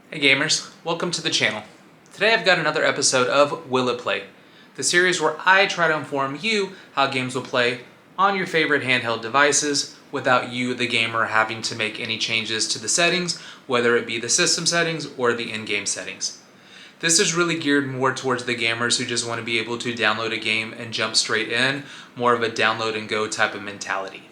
Hey gamers, welcome to the channel. Today I've got another episode of Will It Play, the series where I try to inform you how games will play on your favorite handheld devices without you, the gamer, having to make any changes to the settings, whether it be the system settings or the in-game settings. This is really geared more towards the gamers who just want to be able to download a game and jump straight in, more of a download and go type of mentality.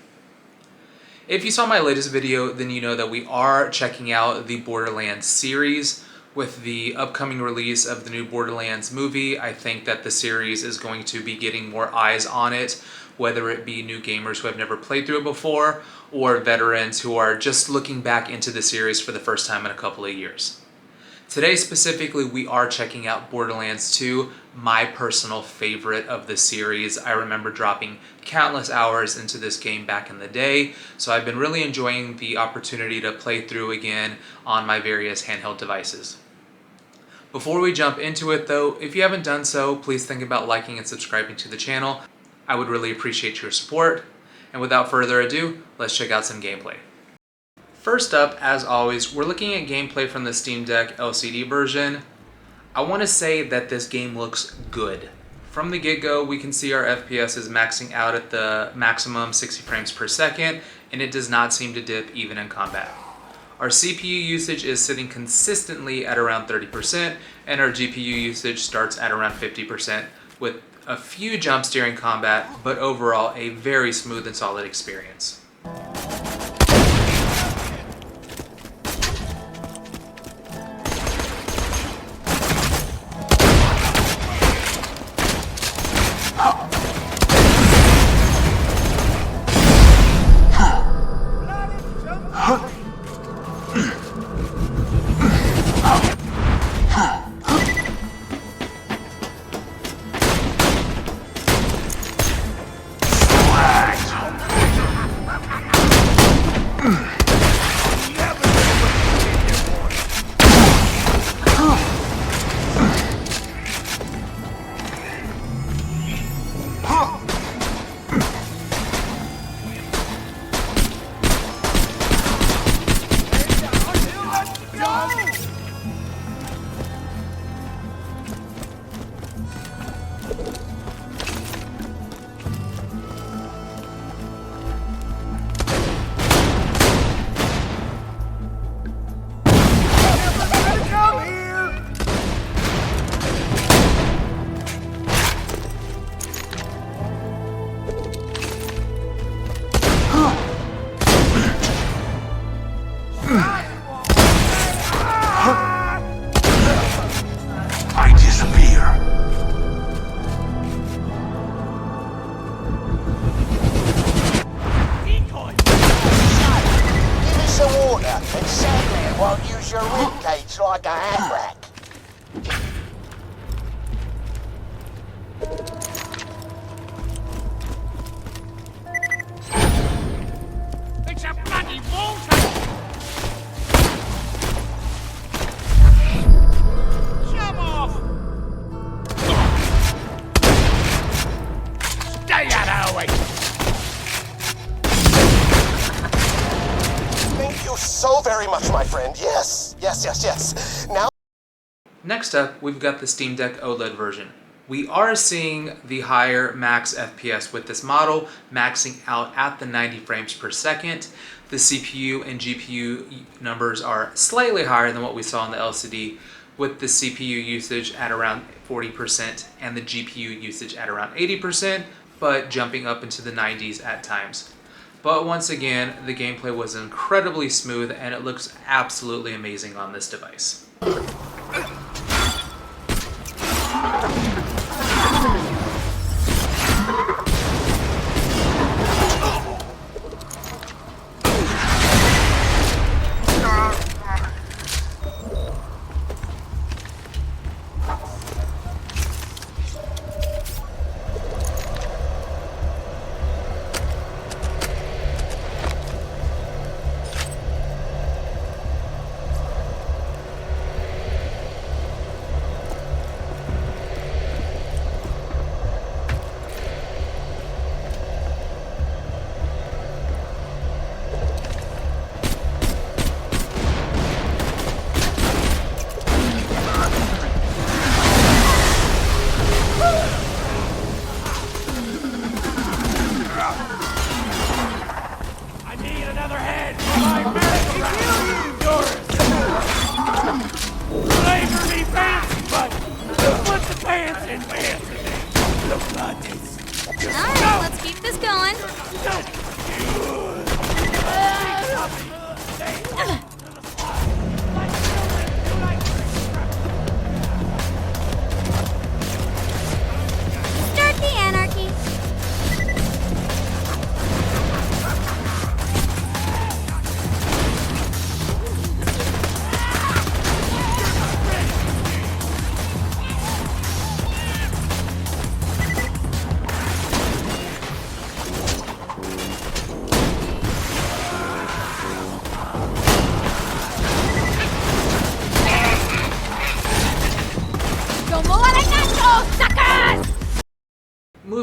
If you saw my latest video, then you know that we are checking out the Borderlands series. With the upcoming release of the new Borderlands movie, I think that the series is going to be getting more eyes on it, whether it be new gamers who have never played through it before, or veterans who are just looking back into the series for the first time in a couple of years. Today specifically, we are checking out Borderlands 2, my personal favorite of the series. I remember dropping countless hours into this game back in the day, so I've been really enjoying the opportunity to play through again on my various handheld devices. Before we jump into it though, if you haven't done so, please think about liking and subscribing to the channel. I would really appreciate your support. And without further ado, let's check out some gameplay. First up, as always, we're looking at gameplay from the Steam Deck LCD version. I want to say that this game looks good. From the get-go, we can see our FPS is maxing out at the maximum 60 frames per second, and it does not seem to dip even in combat. Our CPU usage is sitting consistently at around 30%, and our GPU usage starts at around 50%, with a few jumps during combat, but overall a very smooth and solid experience. Won't use your ribcage like a hat rack. It's a bloody water! Jump off! Stay out of the way! Thank you so very much, my friend. Yes. Now... Next up, we've got the Steam Deck OLED version. We are seeing the higher max FPS with this model, maxing out at the 90 frames per second. The CPU and GPU numbers are slightly higher than what we saw on the LCD, with the CPU usage at around 40% and the GPU usage at around 80%, but jumping up into the 90s at times. But once again, the gameplay was incredibly smooth and it looks absolutely amazing on this device.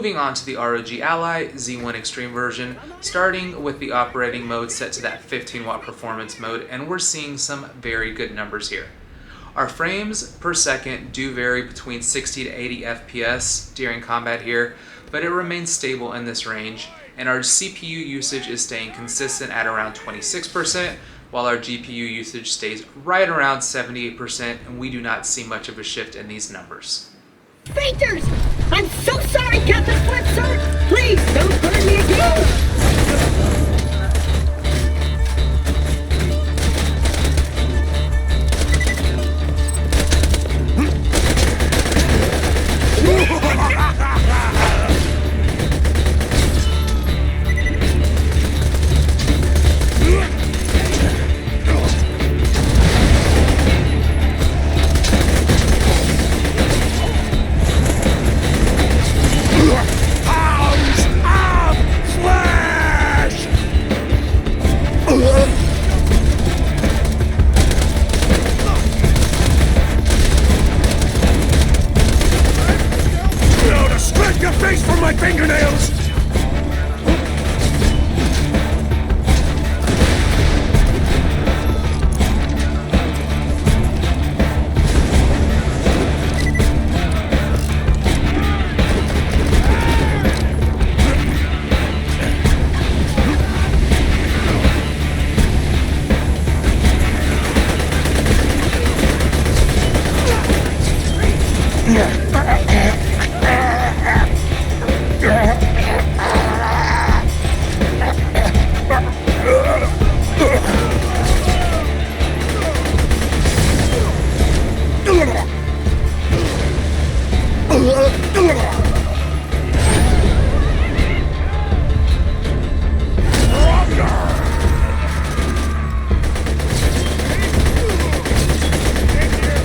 Moving on to the ROG Ally Z1 Extreme version, starting with the operating mode set to that 15 watt performance mode, and we're seeing some very good numbers here. Our frames per second do vary between 60 to 80 FPS during combat here, but it remains stable in this range, and our CPU usage is staying consistent at around 26%, while our GPU usage stays right around 78%, and we do not see much of a shift in these numbers. Fainters! I'm so sorry, Captain Flipside! Please don't burn me again!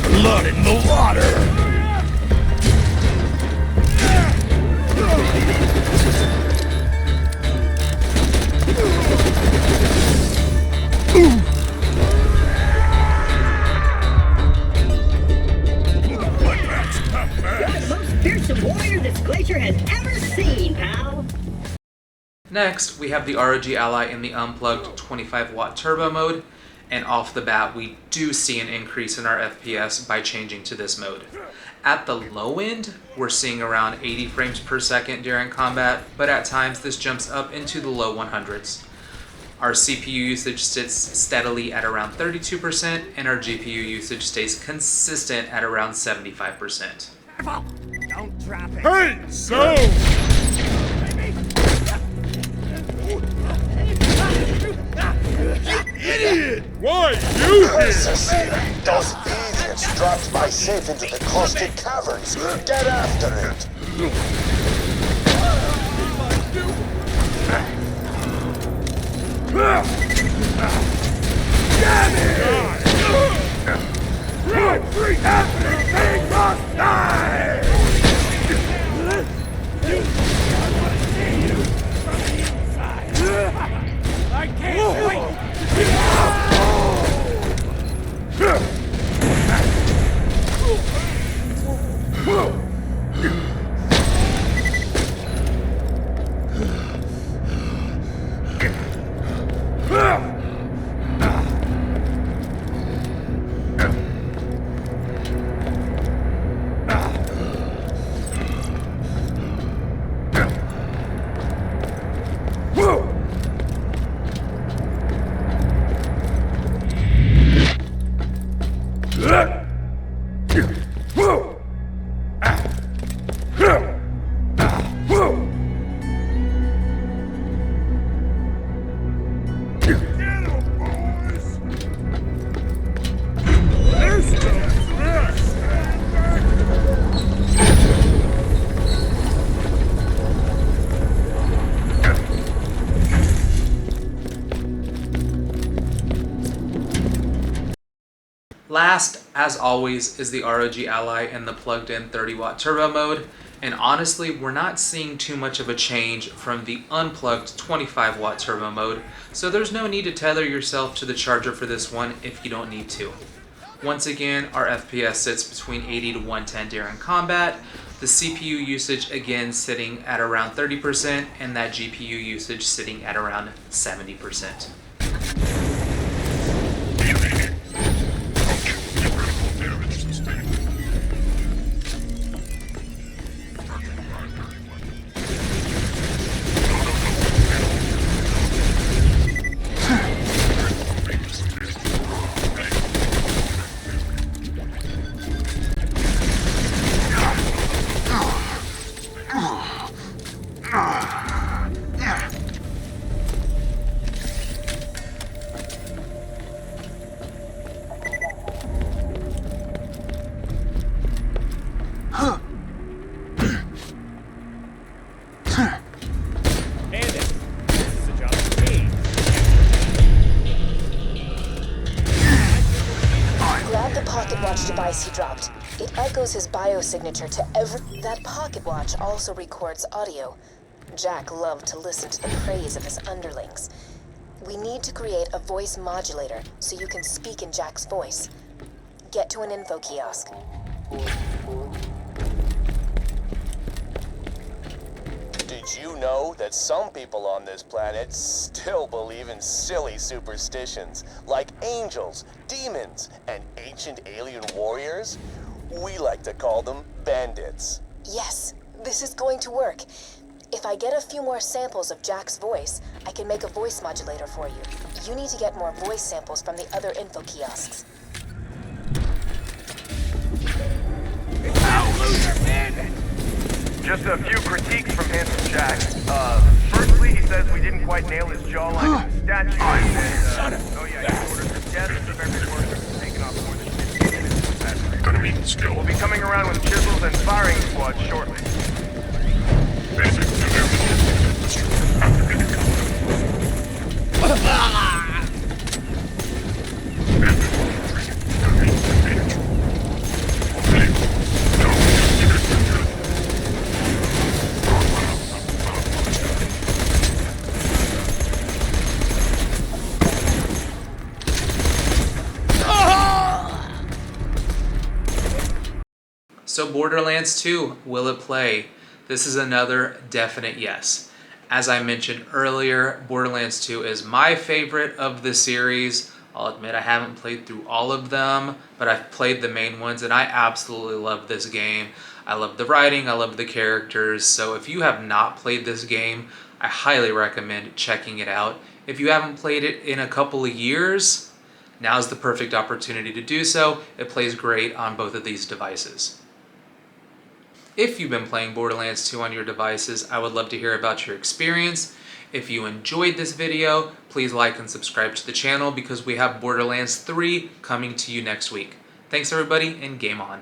Blood in the water! Next, we have the ROG Ally in the unplugged 25 watt turbo mode, and off the bat we do see an increase in our FPS by changing to this mode. At the low end, we're seeing around 80 frames per second during combat, but at times this jumps up into the low 100s. Our CPU usage sits steadily at around 32%, and our GPU usage stays consistent at around 75%. Don't drop it. Hey, so! Idiot! Why you here? Cecilia, those idiots dropped my safe into the caustic caverns. Get after it! Damn it! Every thing must die! I can't wait! Last, as always, is the ROG Ally in the plugged-in 30 watt turbo mode, and honestly, we're not seeing too much of a change from the unplugged 25 watt turbo mode, so there's no need to tether yourself to the charger for this one if you don't need to. Once again, our FPS sits between 80 to 110 during combat. The CPU usage again sitting at around 30%, and that GPU usage sitting at around 70%. Device he dropped. It echoes his biosignature to every... That pocket watch also records audio. Jack loved to listen to the praise of his underlings. We need to create a voice modulator so you can speak in Jack's voice. Get to an info kiosk. Did you know that some people on this planet still believe in silly superstitions, like angels, demons, and ancient alien warriors? We like to call them bandits. Yes, this is going to work. If I get a few more samples of Jack's voice, I can make a voice modulator for you. You need to get more voice samples from the other info kiosks. Just a few critiques from Handsome Jack. Firstly, he says we didn't quite nail his jawline in the statue. Oh yeah, he ordered the death of every person taken off more than 15 minutes. We'll be coming around with chisels and firing squads shortly. So Borderlands 2, will it play? This is another definite yes. As I mentioned earlier, Borderlands 2 is my favorite of the series. I'll admit I haven't played through all of them, but I've played the main ones and I absolutely love this game. I love the writing, I love the characters, so if you have not played this game, I highly recommend checking it out. If you haven't played it in a couple of years, now's the perfect opportunity to do so. It plays great on both of these devices. If you've been playing Borderlands 2 on your devices, I would love to hear about your experience. If you enjoyed this video, please like and subscribe to the channel because we have Borderlands 3 coming to you next week. Thanks everybody, and game on.